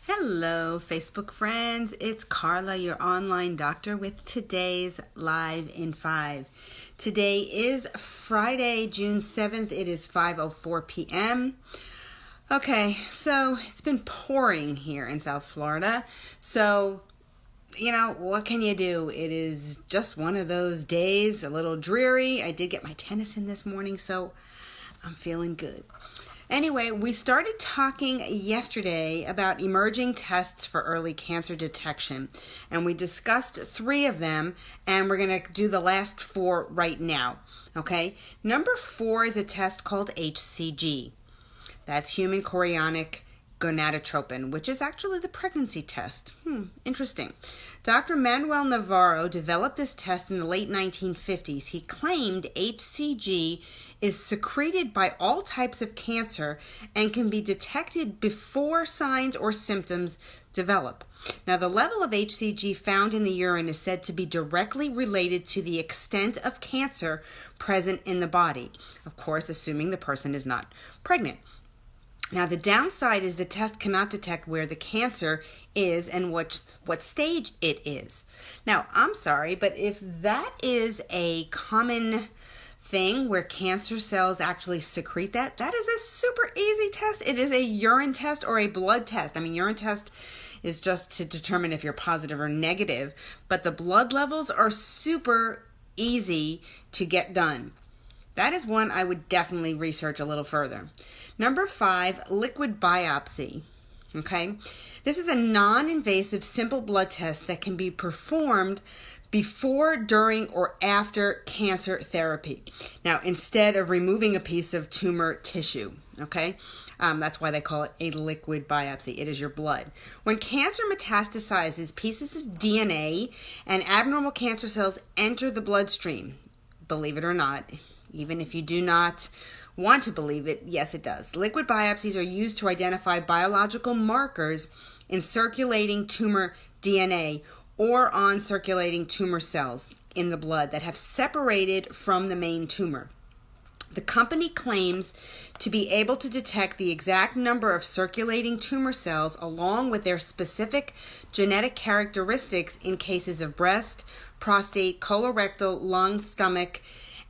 Hello, Facebook friends. It's Carla, your online doctor, with today's Live in 5. Today is Friday, June 7th. It is 5:04 p.m. Okay, so it's been pouring here in South Florida. So, what can you do? It is just one of those days, a little dreary. I did get my tennis in this morning, so I'm feeling good. Anyway, we started talking yesterday about emerging tests for early cancer detection, and we discussed 3 of them, and we're going to do the last 4 right now, okay? Number 4 is a test called HCG. That's human chorionic gonadotropin, which is actually the pregnancy test. Interesting. Dr. Manuel Navarro developed this test in the late 1950s. He claimed HCG is secreted by all types of cancer and can be detected before signs or symptoms develop. Now, the level of HCG found in the urine is said to be directly related to the extent of cancer present in the body, of course, assuming the person is not pregnant. Now, the downside is the test cannot detect where the cancer is and what stage it is. Now, I'm sorry, but if that is a common thing where cancer cells actually secrete that is a super easy test. It is a urine test or a blood test. Urine test is just to determine if you're positive or negative, but the blood levels are super easy to get done. That is one I would definitely research a little further. Number 5, liquid biopsy. Okay, this is a non-invasive simple blood test that can be performed before, during, or after cancer therapy. Now, instead of removing a piece of tumor tissue, okay? That's why they call it a liquid biopsy. It is your blood. When cancer metastasizes, pieces of DNA and abnormal cancer cells enter the bloodstream. Believe it or not, even if you do not want to believe it, yes, it does. Liquid biopsies are used to identify biological markers in circulating tumor DNA or on circulating tumor cells in the blood that have separated from the main tumor. The company claims to be able to detect the exact number of circulating tumor cells along with their specific genetic characteristics in cases of breast, prostate, colorectal, lung, stomach,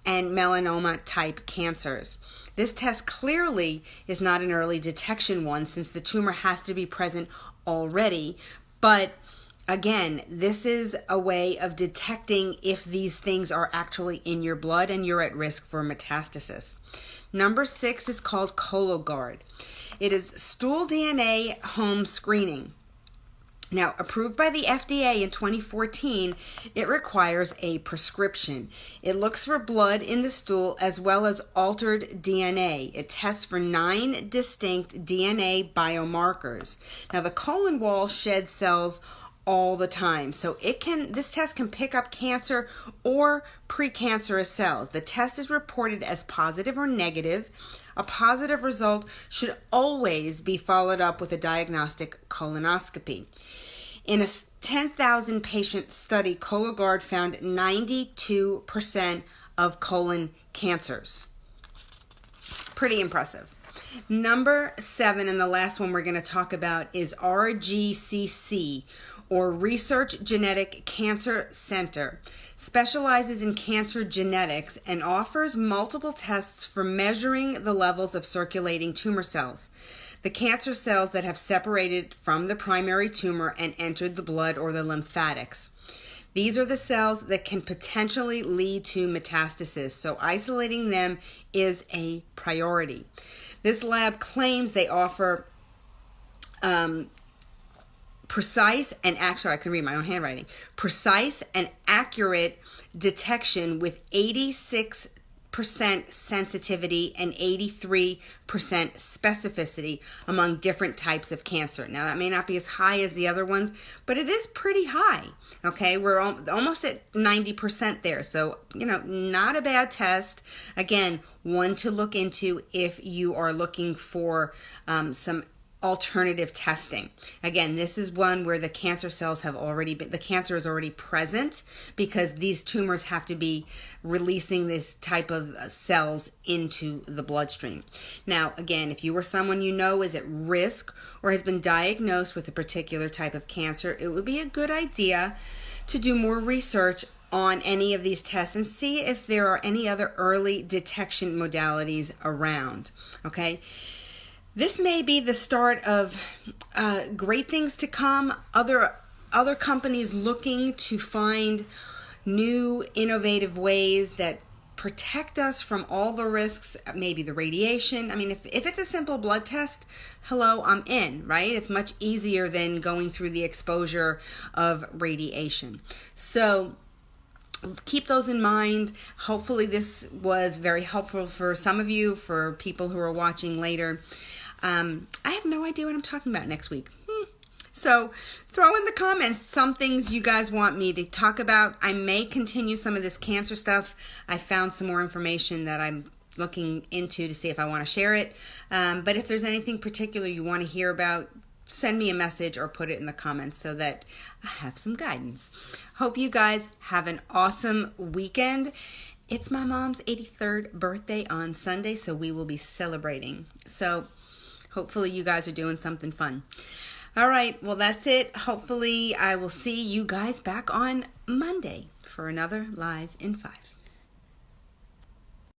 and melanoma type cancers. This test clearly is not an early detection one since the tumor has to be present already, but again, this is a way of detecting if these things are actually in your blood and you're at risk for metastasis. Number 6 is called Cologuard. It is stool DNA home screening. Now, approved by the FDA in 2014, it requires a prescription. It looks for blood in the stool as well as altered DNA. It tests for 9 distinct DNA biomarkers. Now, the colon wall sheds cells all the time, so this test can pick up cancer or precancerous cells. The test is reported as positive or negative. A positive result should always be followed up with a diagnostic colonoscopy. In a 10,000 patient study, Cologuard found 92% of colon cancers. Pretty impressive. Number 7, and the last one we're going to talk about, is RGCC, or Research Genetic Cancer Center. Specializes in cancer genetics and offers multiple tests for measuring the levels of circulating tumor cells, the cancer cells that have separated from the primary tumor and entered the blood or the lymphatics. These are the cells that can potentially lead to metastasis, so isolating them is a priority. This lab claims they offer precise and accurate detection with 86% sensitivity and 83% specificity among different types of cancer. Now, that may not be as high as the other ones, but it is pretty high. Okay, we're almost at 90% there. So, not a bad test. Again, one to look into if you are looking for some alternative testing. Again, this is one where the cancer cells have already been, the cancer is already present, because these tumors have to be releasing this type of cells into the bloodstream. Now, again, if you or someone you know is at risk or has been diagnosed with a particular type of cancer, it would be a good idea to do more research on any of these tests and see if there are any other early detection modalities around. Okay. This may be the start of great things to come. Other companies looking to find new innovative ways that protect us from all the risks, maybe the radiation. I mean, if it's a simple blood test, hello, I'm in, right? It's much easier than going through the exposure of radiation. So keep those in mind. Hopefully this was very helpful for some of you, for people who are watching later. I have no idea what I'm talking about next week. So throw in the comments some things you guys want me to talk about. I may continue some of this cancer stuff. I found some more information that I'm looking into to see if I want to share it. But if there's anything particular you want to hear about, send me a message or put it in the comments so that I have some guidance. Hope you guys have an awesome weekend. It's my mom's 83rd birthday on Sunday, so we will be celebrating. So hopefully you guys are doing something fun. All right, well, that's it. Hopefully I will see you guys back on Monday for another Live in 5.